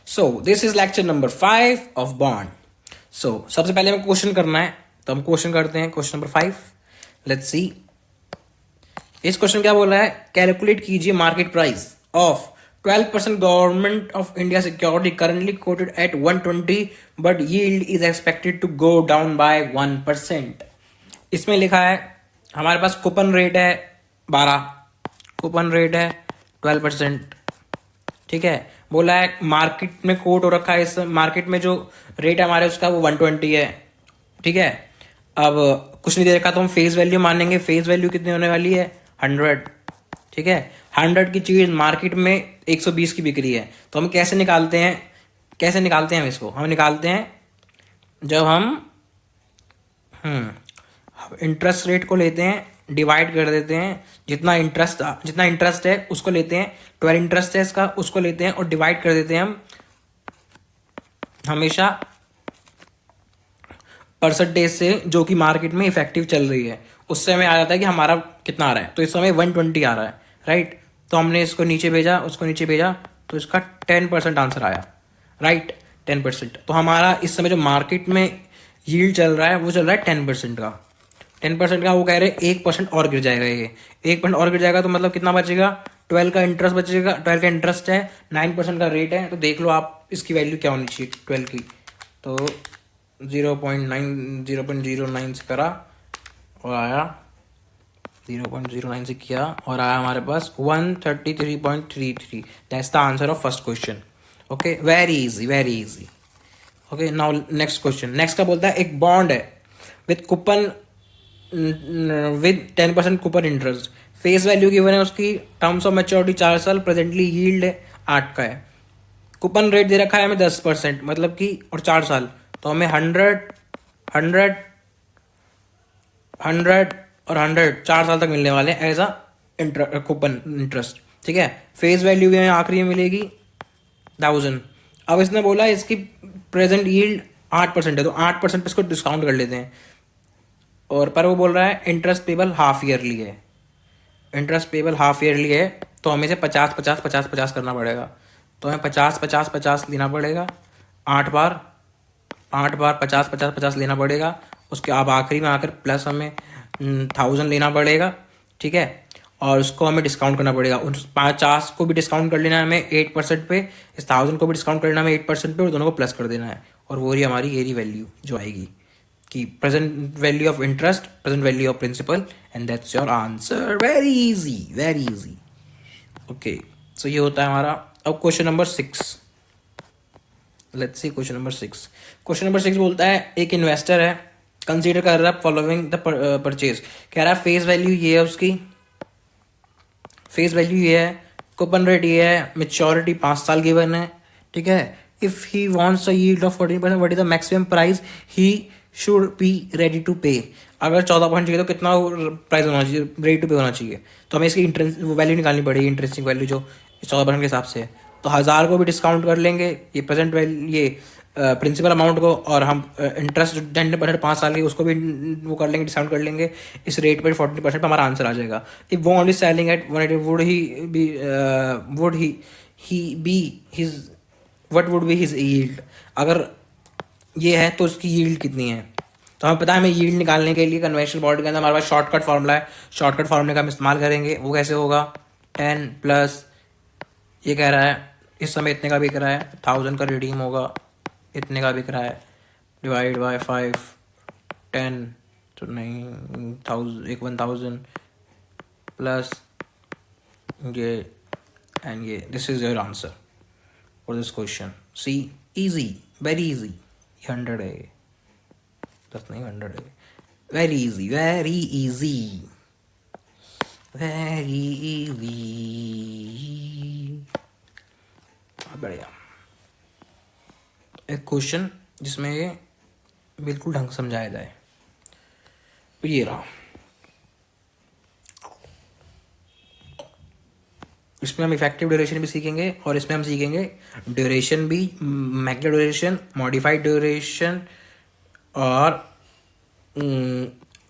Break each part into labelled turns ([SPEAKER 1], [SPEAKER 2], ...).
[SPEAKER 1] So this is lecture number 5 of bond. So सबसे पहले हमें क्वेश्चन करना है, तो हम क्वेश्चन करते हैं. Question number 5, let's see. इस क्वेश्चन क्या बोल रहा है? कैलकुलेट कीजिए market price of 12% government of India security currently quoted at 120 but yield is expected to go down by 1%. इसमें लिखा है हमारे पास कूपन रेट है 12, कूपन रेट है 12%. ठीक है, बोला है मार्केट में कोट हो रखा है, इस मार्केट में जो रेट है हमारे उसका वो 120 है. ठीक है, अब कुछ नहीं दे रखा तो हम फेस वैल्यू मानेंगे. फेस वैल्यू कितनी होने वाली है? 100. ठीक है, 100 की चीज मार्केट में 120 की बिक रही है, तो हम कैसे निकालते हैं? कैसे निकालते हैं हम इसको? हम निकालते हैं जब हम इंटरेस्ट रेट को लेते हैं, डिवाइड कर देते हैं. जितना इंटरेस्ट है उसको लेते हैं, 12 इंटरेस्ट है इसका, उसको लेते हैं और डिवाइड कर देते हैं हम हमेशा परसेंटेज से जो कि मार्केट में इफेक्टिव चल रही है. उससे हमें आ जाता है कि हमारा कितना आ रहा है. तो इस समय 120 आ रहा है, राइट. तो हमने इसको नीचे भेजा, उसको नीचे भेजा, तो इसका 10% आंसर आया, राइट. 10%. तो हमारा इस समय जो मार्केट में यील्ड चल रहा है वो चल रहा है 10% का. 10% का वो कह रहे 1% और गिर जाएगा. ये 1% और गिर जाएगा तो मतलब कितना बचेगा? 12 का इंटरेस्ट बचेगा. 12 का इंटरेस्ट है, 9% का रेट है. तो देख लो आप इसकी वैल्यू क्या होनी चाहिए 12 की. तो 0.09 से करा और आया 0.09 से किया और आया हमारे पास 133.33. That's the answer of first question. Okay, very easy, very easy. Okay, now next question. Next का बोलता है एक बॉन्ड है with coupon with 10% coupon interest. Face value given है उसकी, टर्म्स ऑफ मेच्योरिटी 4 साल, प्रेजेंटली यील्ड है 8 का है. कूपन रेट दे रखा है हमें 10%, मतलब कि और 4 साल. तो हमें 100 और 100 4 साल तक मिलने वाले हैं एज अ कूपन इंटरेस्ट. ठीक है, फेस वैल्यू भी हमें आखिरी में मिलेगी 1000. अब इसने बोला इसकी प्रेजेंट यील्ड 8% है, तो 8% पे इसको डिस्काउंट कर लेते हैं. और पर वो बोल रहा है इंटरेस्ट पेबल हाफ ईयरली है. इंटरेस्ट पेबल हाफ ईयरली है, तो हमें से 50 करना पड़ेगा. तो हमें 50 लेना पड़ेगा 8 बार. 8 बार 50 लेना पड़ेगा. उसके अब आखिरी में आकर प्लस हमें 1000 लेना पड़ेगा. ठीक है, और उसको हमें डिस्काउंट करना पड़ेगा. उन 50 को भी डिस्काउंट कर लेना है हमें 8% पे, इस 1000 को भी डिस्काउंट कर लेना है हमें 8% पे, और दोनों को प्लस कर देना है. और वो ही हमारी ये वैल्यू जो आएगी कि present value of interest, present value of principal, and that's your answer. Very easy, very easy. Okay, so ये होता है हमारा. अब question number 6. Let's see question number 6. Question number 6 बोलता है एक इन्वेस्टर है, कंसीडर कर रहा है फॉलोइंग द परचेज. कह रहा है फेस वैल्यू ये है उसकी, फेस वैल्यू ये है, कूपन रेट ये है, मेच्योरिटी 5 साल गिवन है. ठीक है, if he wants a yield of 14%, what is the maximum price he should be ready to pay. अगर 14% चाहिए तो कितना प्राइस होना चाहिए, रेडी टू पे होना चाहिए. तो हमें इसकी इंटरेस्ट वैल्यू निकालनी पड़ेगी, इंटरेस्टिंग वैल्यू जो 14% के हिसाब से है. तो 1000 को भी डिस्काउंट कर लेंगे, ये प्रेजेंट वैल्यू, ये प्रिंसिपल अमाउंट को, और हम इंटरेस्ट 10% 5 साल की उसको भी वो कर लेंगे, डिस्काउंट कर लेंगे. इस रेट पर 40% पर हमारा आंसर आ जाएगा. If bond is selling at 180, what would be his yield. अगर ये है तो उसकी यील्ड कितनी है? तो हमें पता है हमें यील्ड निकालने के लिए कन्वेंशनल बॉन्ड के अंदर हमारे पास शॉर्टकट फार्मूला है. शॉर्टकट फार्मूले का हम इस्तेमाल करेंगे. वो कैसे होगा? 10 प्लस, ये कह रहा है इस समय इतने का बिक रहा है, 1000 का रिडीम होगा, इतने का बिक रहा है, डिवाइड बाय 5, 10, तो नहीं 1000 प्लस ये एंड ये. This is your answer for this question. See, easy, very easy. 100 है, 10 नहीं 100 है. Very easy, very easy, very easy. बढ़िया. एक क्वेश्चन जिसमें ये बिल्कुल ढंग से समझाया जाए, तो ये रहा. इसमें हम इफेक्टिव ड्यूरेशन भी सीखेंगे, और इसमें हम सीखेंगे ड्यूरेशन भी, मैक्सिमम ड्यूरेशन, मॉडिफाइड ड्यूरेशन और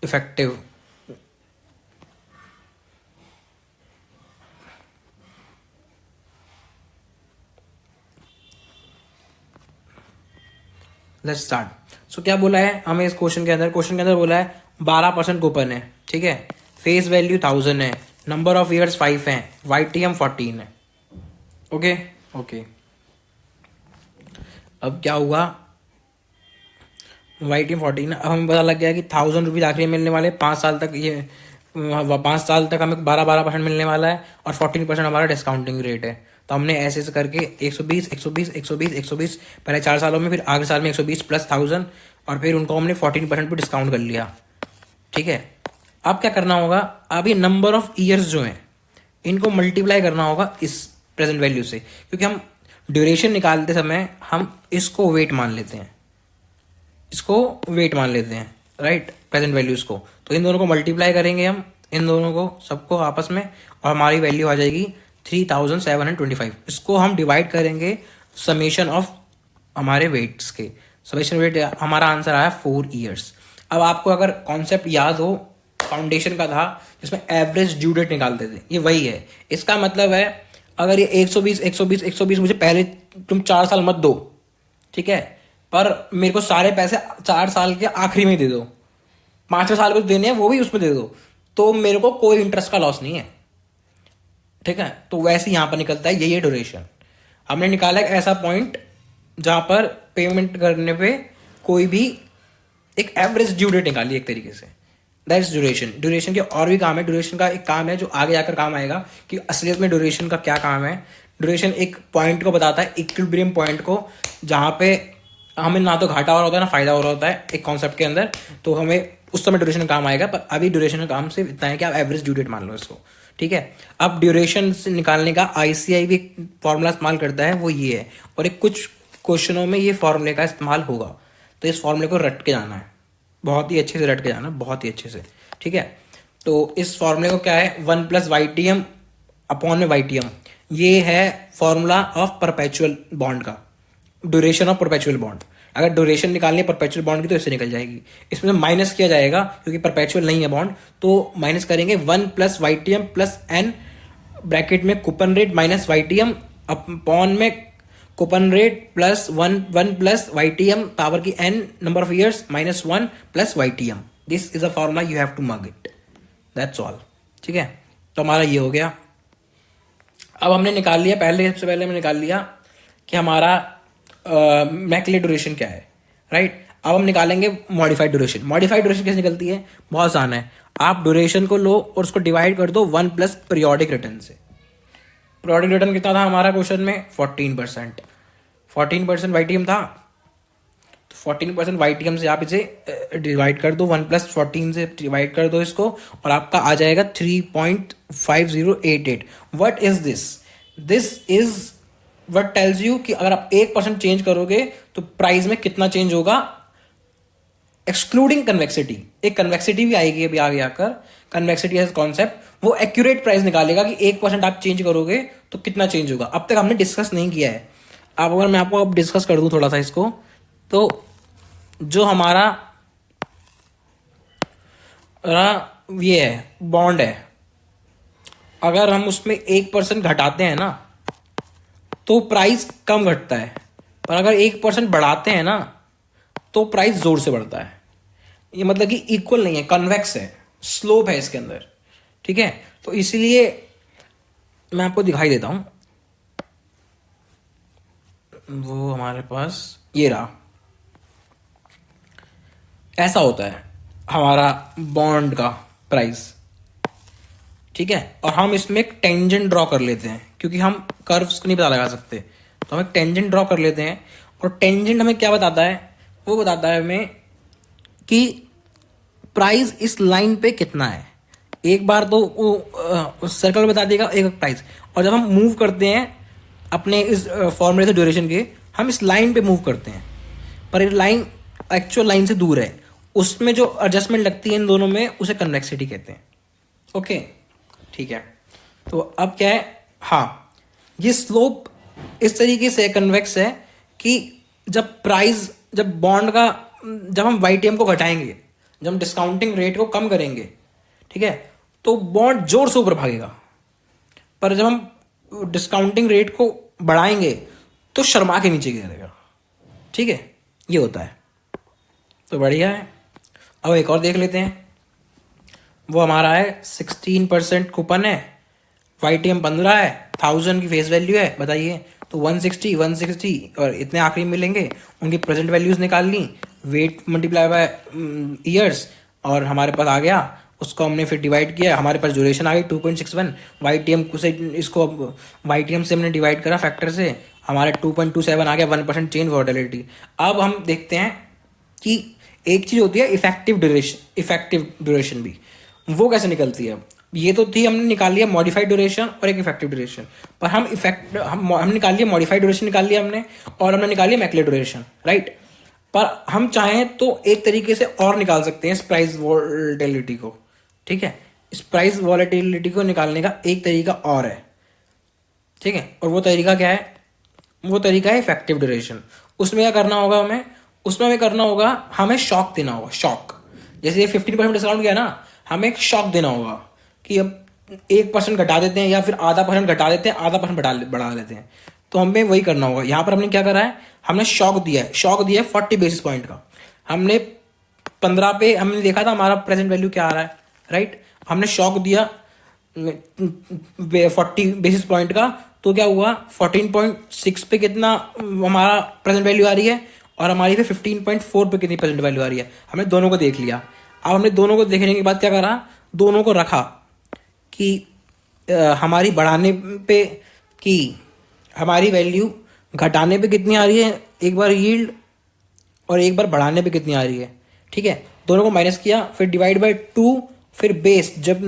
[SPEAKER 1] इफेक्टिव. Let's start. सो क्या बोला है हमें इस क्वेश्चन के अंदर? क्वेश्चन के अंदर बोला है 12% कूपन है, ठीक है, फेस वैल्यू 1000 है, नंबर ऑफ ईयर्स 5 है, YTM 14 है। ओके ओके, अब क्या हुआ? YTM 14, अब हमें पता लग गया कि 1000 रुपीज आखिरी में मिलने वाले, 5 साल तक ये 5 साल तक हमें 12% मिलने वाला है, और 14% हमारा डिस्काउंटिंग रेट है। तो हमने ऐसे ऐसे करके 120 120 120 120 पहले 4 सालों में, फिर आगे साल में 120 प्लस 1000, और फिर उनको हमने 14% पे डिस्काउंट कर लिया, ठीक है। अब क्या करना होगा? अब ये नंबर ऑफ ईयर्स जो हैं इनको मल्टीप्लाई करना होगा इस प्रेजेंट वैल्यू से, क्योंकि हम ड्यूरेशन निकालते समय हम इसको वेट मान लेते हैं, इसको वेट मान लेते हैं, राइट, प्रेजेंट वैल्यूज को। तो इन दोनों को मल्टीप्लाई करेंगे हम, इन दोनों को सबको आपस में, और हमारी वैल्यू आ जाएगी 3725। इसको हम डिवाइड करेंगे समेशन ऑफ हमारे वेट्स के, समेशन वेट हमारा आंसर आया 4 ईयर्स। अब आपको अगर कॉन्सेप्ट याद हो, फाउंडेशन का था जिसमें एवरेज ड्यू डेट निकालते थे, ये वही है। इसका मतलब है अगर ये 120 120 120 मुझे पहले तुम 4 साल मत दो, ठीक है, पर मेरे को सारे पैसे 4 साल के आखिरी में दे दो, 5वें साल को देने हैं वो भी उसमें दे दो, तो मेरे को कोई इंटरेस्ट का लॉस नहीं है, ठीक है। तो वैसे यहां पर निकलता है ये ड्यूरेशन। हमने निकाला एक ऐसा पॉइंट जहां पर पेमेंट करने पे कोई भी एक एवरेज ड्यू डेट निकाली एक तरीके से, दैट इज ड्यूरेशन। ड्यूरेशन के और भी काम है, ड्यूरेशन का एक काम है जो आगे जाकर काम आएगा कि असलियत में ड्यूरेशन का क्या काम है। ड्यूरेशन एक पॉइंट को बताता है, इक्विलिब्रियम पॉइंट को, जहां पे हमें ना तो घाटा हो रहा होता है ना फायदा हो रहा होता है एक कॉन्सेप्ट के अंदर, तो हमें उस समय ड्यूरेशन काम आएगा। पर अभी ड्यूरेशन का काम सिर्फ इतना है कि आप एवरेज ड्यू डेट मान लो इसको, ठीक है। अब ड्यूरेशन से निकालने का ICAI भी फॉर्मूला इस्तेमाल करता है, वो ये है, और एक कुछ क्वेश्चनों में ये फॉर्मूले का इस्तेमाल होगा, तो इस फॉर्मूले को रट के जाना है, बहुत ही अच्छे से रट के जाना, बहुत ही अच्छे से, ठीक है। तो इस फॉर्मूले को क्या है, 1 + YTM अपॉन में YTM, ये है फॉर्मूला ऑफ परपेचुअल बॉन्ड का, ड्यूरेशन ऑफ परपेचुअल बॉन्ड। अगर ड्यूरेशन निकालनी है परपेचुअल बॉन्ड की तो इससे निकल जाएगी, इसमें से माइनस किया जाएगा क्योंकि परपेचुअल नहीं है बॉन्ड, तो माइनस करेंगे 1 + YTM + N ब्रैकेट में coupon rate minus YTM upon में coupon rate plus 1 + YTM power की N number of years minus 1 + YTM। This is a formula you have to mug it, that's all, ठीक है। तो हमारा ये हो गया। अब हमने निकाल लिया, सबसे पहले हमने निकाल लिया कि हमारा मैकले ड्यूरेशन क्या है, राइट। अब हम निकालेंगे मॉडिफाइड ड्यूरेशन। मॉडिफाइड ड्यूरेशन कैसे निकलती है? बहुत आसान है, आप ड्यूरेशन को लो और उसको डिवाइड कर दो 1 + पीरियोडिक रिटर्न से। पीरियोडिक रिटर्न कितना था हमारा क्वेश्चन में? 14%। 14% YTM था, तो 14% YTM से आप इसे डिवाइड कर दो, 1 + 14 से डिवाइड कर दो इसको, और आपका आ जाएगा 3.5088। What is this? This is what tells you कि अगर आप 1% चेंज करोगे तो प्राइस में कितना चेंज होगा, एक्सक्लूडिंग कन्वेक्सिटी। एक कन्वेक्सिटी भी आएगी अभी आगे आकर, कन्वेक्सिटी एज कॉन्सेप्ट, वो एक्यूरेट प्राइस निकालेगा कि 1% आप चेंज करोगे तो कितना चेंज होगा। अब तक हमने डिस्कस नहीं किया है, अब अगर मैं आपको अब डिस्कस कर दूं थोड़ा सा इसको, तो जो हमारा ये है बॉन्ड है, अगर हम उसमें 1% घटाते हैं ना तो प्राइस कम घटता है, पर अगर 1% बढ़ाते हैं ना तो प्राइस जोर से बढ़ता है। ये मतलब कि इक्वल नहीं है, कन्वेक्स है, स्लोप है इसके अंदर, ठीक है। तो इसीलिए मैं आपको दिखाई देता हूं, वो हमारे पास ये रहा, ऐसा होता है हमारा बॉन्ड का प्राइस, ठीक है। और हम इसमें एक टेंजेंट ड्रॉ कर लेते हैं क्योंकि हम कर्व्स को नहीं पता लगा सकते, तो हम एक टेंजेंट ड्रॉ कर लेते हैं। और टेंजेंट हमें क्या बताता है? वो बताता है हमें कि प्राइस इस लाइन पे कितना है। एक बार तो वो सर्कल बता देगा एक प्राइस, और जब हम मूव करते हैं अपने इस फॉर्मूले से ड्यूरेशन के, हम इस लाइन पे मूव करते हैं, पर ये लाइन एक्चुअल लाइन से दूर है, उसमें जो एडजस्टमेंट लगती है इन दोनों में उसे कन्वेक्सिटी कहते हैं, ओके, ठीक है। तो अब क्या है, हाँ, ये स्लोप इस तरीके से कन्वेक्स है कि जब बॉन्ड का, जब हम YTM को घटाएंगे, जब हम डिस्काउंटिंग रेट को कम करेंगे, ठीक है, तो बॉन्ड जोर से ऊपर भागेगा, पर जब हम डिस्काउंटिंग रेट को बढ़ाएंगे तो शर्मा के नीचे गिरेगा, ठीक है। ये होता है। तो बढ़िया है। अब एक और देख लेते हैं। वो हमारा है 16% कूपन है, YTM 15 है, 1000 की फेस वैल्यू है, बताइए। तो 160 और इतने आखिरी में मिलेंगे, उनकी प्रेजेंट वैल्यूज निकाल ली, वेट मल्टीप्लाई बाय ईयर्स, और हमारे पास आ गया। उसको हमने फिर डिवाइड किया, हमारे पास ड्यूरेशन आ गई 2.61। YTM से इसको YTM से हमने डिवाइड करा फैक्टर से, हमारे 2.27 आ गया, 1% चेंज वॉलेटिलिटी। अब हम देखते हैं कि एक चीज होती है इफेक्टिव ड्यूरेशन भी, वो कैसे निकलती है। ये तो थी, हमने निकाल लिया मॉडिफाइड ड्यूरेशन और एक इफेक्टिव ड्यूरेशन, पर हम निकाल लिया मॉडिफाइड ड्यूरेशन निकाल लिया हमने, और हमने निकाल लिया मैक्ले ड्यूरेशन, राइट। पर हम चाहें तो एक तरीके से और निकाल सकते हैं इस प्राइस वॉलेटिलिटी को, ठीक है। इस प्राइस वॉलेटिलिटी को निकालने का एक तरीका और है, ठीक है। और वो तरीका क्या है? वो तरीका है इफेक्टिव ड्यूरेशन। उसमें क्या करना होगा हमें? उसमें हमें करना होगा, हमें शॉक देना होगा, शॉक। जैसे ये 15% डिस्काउंट किया ना, हमें एक शॉक देना होगा कि अब 1% घटा देते हैं, या फिर आधा परसेंट घटा देते हैं, आधा परसेंट बढ़ा देते हैं। तो हमें वही करना होगा। यहाँ पर हमने क्या करा है? हमने शॉक दिया है, शॉक दिया है 40 बेसिस पॉइंट का। हमने 15 पे हमने देखा था हमारा प्रेजेंट वैल्यू क्या आ रहा है, राइट। हमने शॉक दिया 40 बेसिस पॉइंट का, तो क्या हुआ? 14.6 पे कितना हमारा प्रेजेंट वैल्यू आ रही है, और हमारी पे 15.4 पे कितनी प्रेजेंट वैल्यू आ रही है। हमने दोनों को देख लिया। अब हमने दोनों को देखने के बाद क्या करा? दोनों को रखा कि हमारी बढ़ाने पे की हमारी वैल्यू घटाने पे कितनी आ रही है, एक बार यील्ड, और एक बार बढ़ाने पे कितनी आ रही है, ठीक है। दोनों को माइनस किया, फिर डिवाइड बाय 2, फिर बेस, जब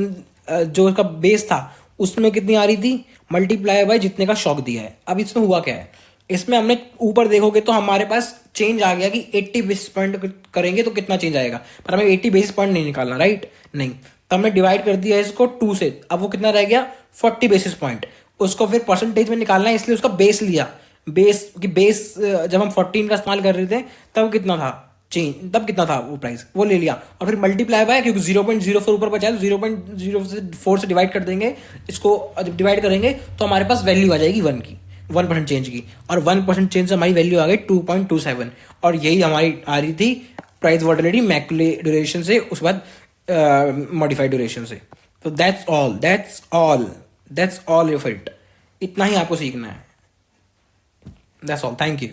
[SPEAKER 1] जो इसका बेस था उसमें कितनी आ रही थी, मल्टीप्लाई बाय जितने का शॉक दिया है। अब इसमें हुआ क्या है? इसमें हमने ऊपर देखोगे तो हमारे पास चेंज आ गया कि 80 बेसिस पॉइंट करेंगे तो कितना चेंज आएगा, पर हमें 80 बेसिस पॉइंट नहीं निकालना, राइट। नहीं, तो हमने डिवाइड कर दिया इसको 2 से। अब वो कितना रह गया? 40 बेसिस पॉइंट। उसको फिर परसेंटेज में निकालना है, इसलिए उसका बेस लिया। बेस जब हम 14 का इस्तेमाल कर रहे थे तब कितना था चेंज, तब कितना था वो प्राइस, वो ले लिया। और फिर मल्टीप्लाई बाय, क्योंकि 0.04 ऊपर बचा है तो 0.04 से डिवाइड कर देंगे इसको। जब डिवाइड करेंगे तो हमारे पास वैल्यू आ जाएगी 1 की, 1% चेंज की, और 1% चेंज से हमारी वैल्यू आ गई 2.27। और यही हमारी आ रही थी प्राइस वॉलेटिलिटी मैक्ले ड्यूरेशन से, उसके बाद मॉडिफाइड ड्यूरेशन से। तो दैट्स ऑल ऑफ इट। इतना ही आपको सीखना है। That's all. Thank you.